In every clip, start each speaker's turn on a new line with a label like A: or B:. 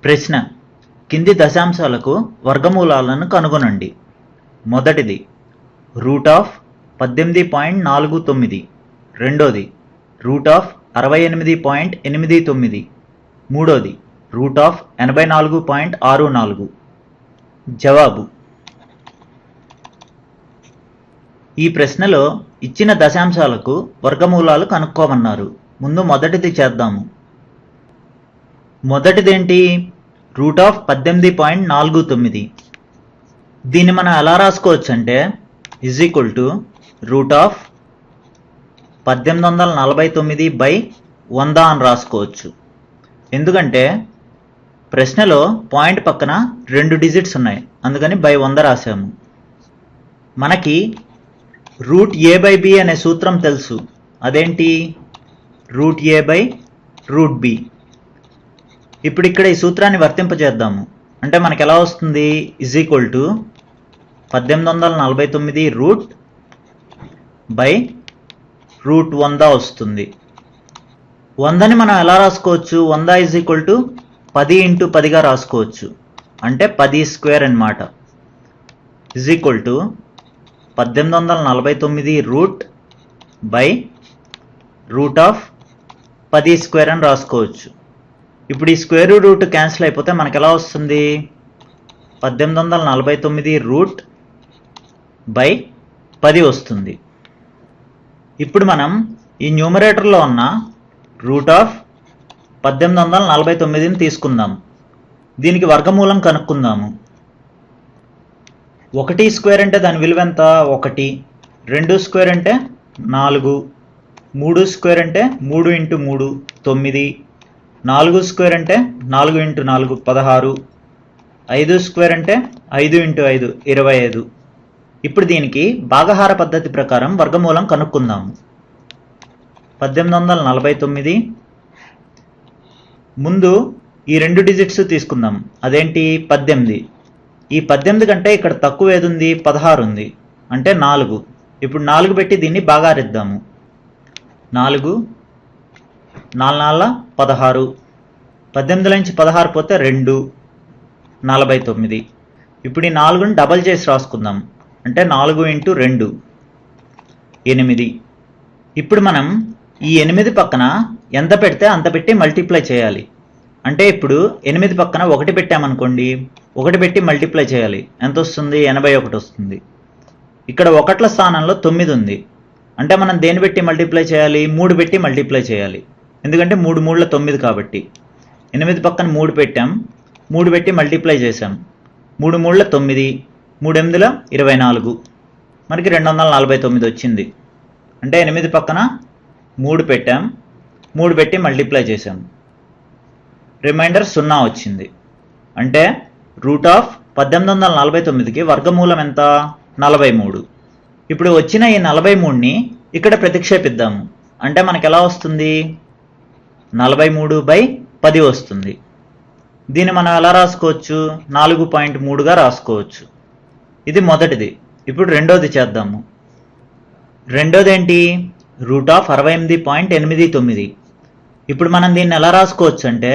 A: ప్రశ్న: కింది దశాంశాలకు వర్గమూలాలను కనుగొనండి. మొదటిది √18.49, రెండోది √68.89, మూడోది √84.64. జవాబు: ఈ ప్రశ్నలో ఇచ్చిన దశాంశాలకు వర్గమూలాలు కనుక్కోమన్నారు. ముందు మొదటిది చేద్దాము. మొదటిదేంటి? √18.49. దీన్ని మనం ఎలా రాసుకోవచ్చు అంటే √1849/100 అని రాసుకోవచ్చు. ఎందుకంటే ప్రశ్నలో పాయింట్ పక్కన 2 డిజిట్స్ ఉన్నాయి, అందుకని /100 రాసాము. మనకి √a/b అనే సూత్రం తెలుసు. అదేంటి? √a/√b. ఇప్పుడు ఇక్కడ ఈ సూత్రాన్ని వర్తింపజేద్దాము. అంటే మనకు ఎలా వస్తుంది? 1849 √100 వస్తుంది. 100ని మనం ఎలా రాసుకోవచ్చు? 100 10 × 10గా రాసుకోవచ్చు. అంటే 10² అన్నమాట. 1849 √10² అని రాసుకోవచ్చు. ఇప్పుడు ఈ స్క్వేర్ రూట్ క్యాన్సిల్ అయిపోతే మనకు ఎలా వస్తుంది? 1849 వస్తుంది. ఇప్పుడు మనం ఈ న్యూమరేటర్లో ఉన్న √1849ని తీసుకుందాం. దీనికి వర్గమూలం కనుక్కుందాము. 1² అంటే దాని విలువ ఎంత? 1. 2² అంటే 4. 3² అంటే 3 × 3 9. 4² అంటే 4 × 4 16. 5² అంటే 5 × 5 25. ఇప్పుడు దీనికి భాగహార పద్ధతి ప్రకారం వర్గమూలం కనుక్కుందాము. 1849 ముందు ఈ 2 డిజిట్స్ తీసుకుందాం. అదేంటి? 18. ఈ 18 కంటే ఇక్కడ తక్కువ ఏది ఉంది? 16 ఉంది. అంటే 4. ఇప్పుడు 4 పెట్టి దీన్ని భాగారిద్దాము. 4 4 16. 18 నుంచి 16 పోతే 2 49. ఇప్పుడు ఈ 4ని డబల్ చేసి రాసుకుందాం. అంటే 4 × 2 8. ఇప్పుడు మనం ఈ 8 పక్కన ఎంత పెడితే అంత పెట్టి మల్టిప్లై చేయాలి. అంటే ఇప్పుడు 8 పక్కన 1 పెట్టామనుకోండి, 1 పెట్టి మల్టిప్లై చేయాలి. ఎంత వస్తుంది? 81 వస్తుంది. ఇక్కడ 1ల స్థానంలో 9 ఉంది. అంటే మనం దేని పెట్టి మల్టిప్లై చేయాలి? 3 పెట్టి మల్టిప్లై చేయాలి. ఎందుకంటే 3 3 9 కాబట్టి. 8 పక్కన 3 పెట్టాం, 3 పెట్టి మల్టిప్లై చేసాం. 3 3 9, 3 8 24. మనకి 249 వచ్చింది. అంటే 8 పక్కన 3 పెట్టాం, 3 పెట్టి మల్టిప్లై చేసాం. రిమైండర్ 0 వచ్చింది. అంటే √1849కి వర్గమూలం ఎంత? 43. ఇప్పుడు వచ్చిన ఈ 43ని ఇక్కడ ప్రతిక్షేపిద్దాము. అంటే మనకు ఎలా వస్తుంది? 43/10 వస్తుంది. దీన్ని మనం ఎలా రాసుకోవచ్చు? 4.3గా రాసుకోవచ్చు. ఇది మొదటిది. ఇప్పుడు రెండోది చేద్దాము. రెండోది ఏంటి? √68.89. ఇప్పుడు మనం దీన్ని ఎలా రాసుకోవచ్చు అంటే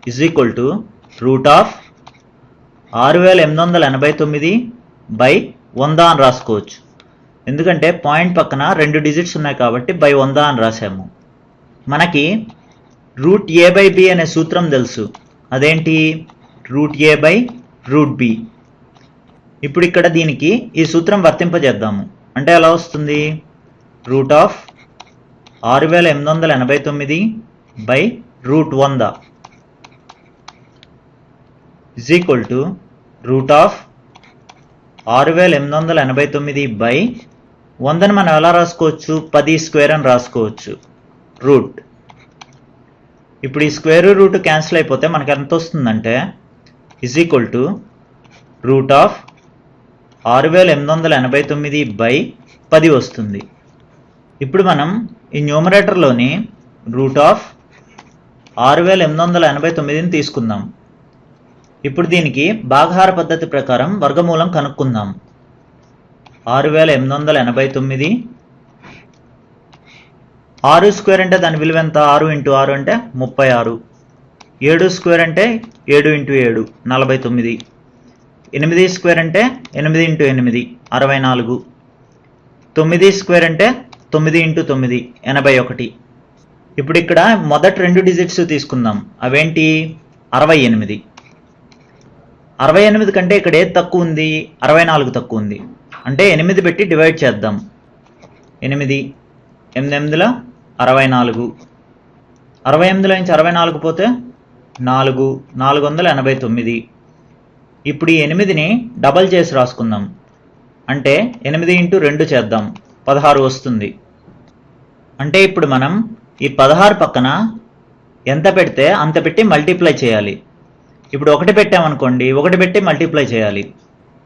A: √6889/100 అని రాసుకోవచ్చు. ఎందుకంటే పాయింట్ పక్కన 2 డిజిట్స్ ఉన్నాయి కాబట్టి /100 అని రాసాము. మనకి √a/b అనే సూత్రం తెలుసు. అదేంటి? √a/√b. ఇప్పుడు ఇక్కడ దీనికి ఈ సూత్రం వర్తింపజేద్దాము. అంటే ఎలా వస్తుంది? √6889/100 √6889/100ని మనం ఎలా రాసుకోవచ్చు? 10² అని రాసుకోవచ్చు. రూట్. ఇప్పుడు ఈ స్క్వేర్ రూట్ క్యాన్సిల్ అయిపోతే మనకు ఎంత వస్తుందంటే √6889/10 వస్తుంది. ఇప్పుడు మనం ఈ న్యూమరేటర్లోని √6889ని తీసుకుందాం. ఇప్పుడు దీనికి భాగహార పద్ధతి ప్రకారం వర్గమూలం కనుక్కుందాం. 6889 6² అంటే దాని విలువ ఎంత? 6 × 6 అంటే 36. 7 స్క్వేర్ అంటే 7 ఇంటూ 7 49. 8 స్క్వేర్ అంటే 8 ఇంటూ 8 64. 9 స్క్వేర్ అంటే 9 ఇంటూ 9 81. ఇప్పుడు ఇక్కడ మొదటి 2 డిజిట్స్ తీసుకుందాం. అవేంటి? 68. 68 కంటే ఇక్కడ ఏది తక్కువ ఉంది? 64 తక్కువ ఉంది. అంటే 8 పెట్టి డివైడ్ చేద్దాం. 8 8 64. 68లో నుంచి 64 పోతే 4 489. ఇప్పుడు ఈ 8ని డబల్ చేసి రాసుకుందాం. అంటే 8 ఇంటూ 2 చేద్దాం. 16 వస్తుంది. అంటే ఇప్పుడు మనం ఈ 16 పక్కన ఎంత పెడితే అంత పెట్టి మల్టిప్లై చేయాలి. ఇప్పుడు 1 పెట్టామనుకోండి, 1 పెట్టి మల్టిప్లై చేయాలి.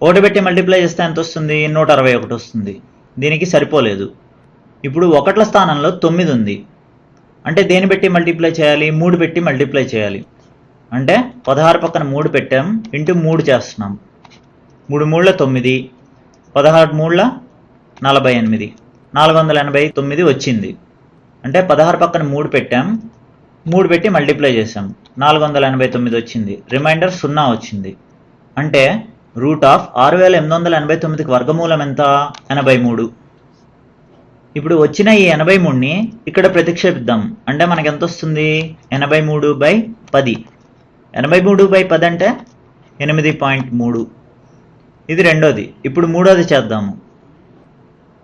A: 1 పెట్టి మల్టిప్లై చేస్తే ఎంత వస్తుంది? 161 వస్తుంది. దీనికి సరిపోలేదు. ఇప్పుడు 1ల స్థానంలో 9 ఉంది. అంటే దేని పెట్టి మల్టిప్లై చేయాలి? 3 పెట్టి మల్టిప్లై చేయాలి. అంటే 16 పక్కన 3 పెట్టాం, ఇంటూ 3 చేస్తున్నాం. 3 3 9, 16 3 48, 489 వచ్చింది. అంటే 16 పక్కన 3 పెట్టాం, 3 పెట్టి మల్టిప్లై చేసాం, 489 వచ్చింది. రిమైండర్ 0 వచ్చింది. అంటే రూట్ ఆఫ్ 6889కి వర్గమూలం ఎంత? 83. ఇప్పుడు వచ్చిన ఈ 83ని ఇక్కడ ప్రతిక్షేపిద్దాం. అంటే మనకి ఎంత వస్తుంది? 83/10. 83/10 అంటే 8.3. ఇది రెండోది. ఇప్పుడు మూడోది చేద్దాము.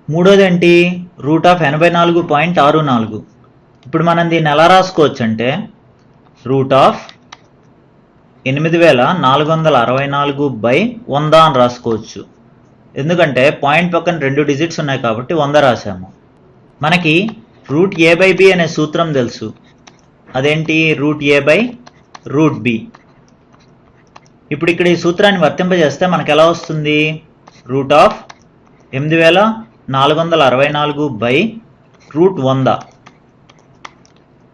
A: మూడోది ఏంటి? Root of 84.64. ఇప్పుడు మనం దీన్ని ఎలా రాసుకోవచ్చు అంటే రూట్ ఆఫ్ 8464/100 అని రాసుకోవచ్చు. ఎందుకంటే పాయింట్ పక్కన 2 డిజిట్స్ ఉన్నాయి కాబట్టి 100 రాసాము. మనకి రూట్ a/b అనే సూత్రం తెలుసు. అదేంటి? Root root b. ఇప్పుడు ఇక్కడ ఈ సూత్రాన్ని వర్తింపజేస్తే మనకు ఎలా వస్తుంది? Root of 8464/100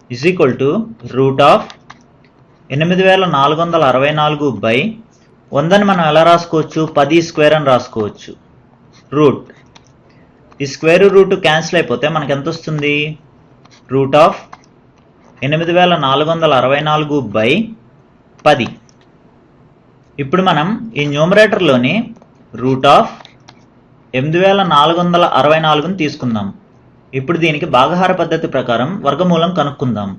A: is equal to root of 8464/100ని మనం ఎలా రాసుకోవచ్చు? 10 స్క్వేర్ అని రాసుకోవచ్చు. రూట్ ఈ స్క్వేర్ రూట్ క్యాన్సిల్ అయిపోతే మనకి ఎంత వస్తుంది? Root of 8464/10. ఇప్పుడు మనం ఈ న్యూమరేటర్లోని రూట్ ఆఫ్ 8464ని తీసుకుందాం. ఇప్పుడు దీనికి భాగహార పద్ధతి ప్రకారం వర్గమూలం కనుక్కుందాం.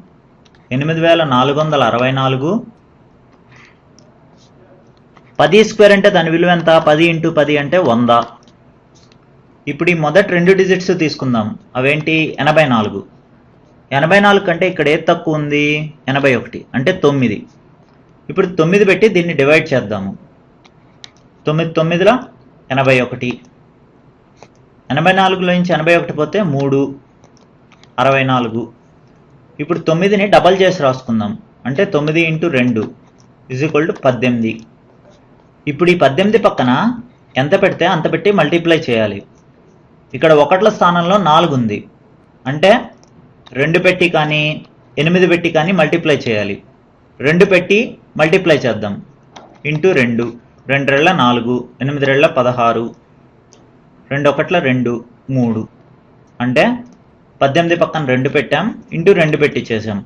A: 8464 10 స్క్వేర్ అంటే దాని విలువ ఎంత? 10 ఇంటూ 10 అంటే 100. ఇప్పుడు ఈ మొదటి 2 డిజిట్స్ తీసుకుందాం. అవేంటి? 84. 84 కంటే ఇక్కడ ఏది తక్కువ ఉంది? 81 అంటే 9. ఇప్పుడు 9 పెట్టి దీన్ని డివైడ్ చేద్దాము. 9 9 81. 84లో నుంచి 81 పోతే 3 64. ఇప్పుడు 9ని డబల్ చేసి రాసుకుందాం. అంటే 9 ఇంటూ 2 ఇజ్ ఈక్వల్ టు 18. ఇప్పుడు ఈ 18 పక్కన ఎంత పెడితే అంత పెట్టి మల్టిప్లై చేయాలి. ఇక్కడ 1ల స్థానంలో 4 ఉంది. అంటే 2 పెట్టి కానీ 8 పెట్టి కానీ మల్టిప్లై చేయాలి. 2 పెట్టి మల్టిప్లై చేద్దాం. ఇంటూ 2 2 రెళ్ళ 4, 8 రెళ్ళ 16, 2 1 2 3. అంటే 18 పక్కన 2 పెట్టాం, ఇంటూ 2 పెట్టి చేసాం,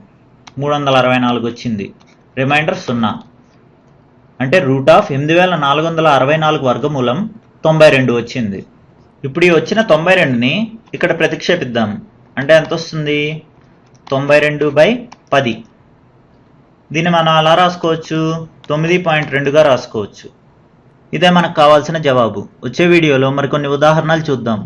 A: 364 వచ్చింది. రిమైండర్ 0. అంటే రూట్ ఆఫ్ 8464 వర్గమూలం 92 వచ్చింది. ఇప్పుడు ఈ వచ్చిన 92ని ఇక్కడ ప్రతిక్షేపిద్దాం. అంటే ఎంత వస్తుంది? 92/10. దీన్ని మనం అలా రాసుకోవచ్చు, 9.2గా రాసుకోవచ్చు. ఇదే మనకు కావాల్సిన జవాబు. వచ్చే వీడియోలో మరికొన్ని ఉదాహరణలు చూద్దాం.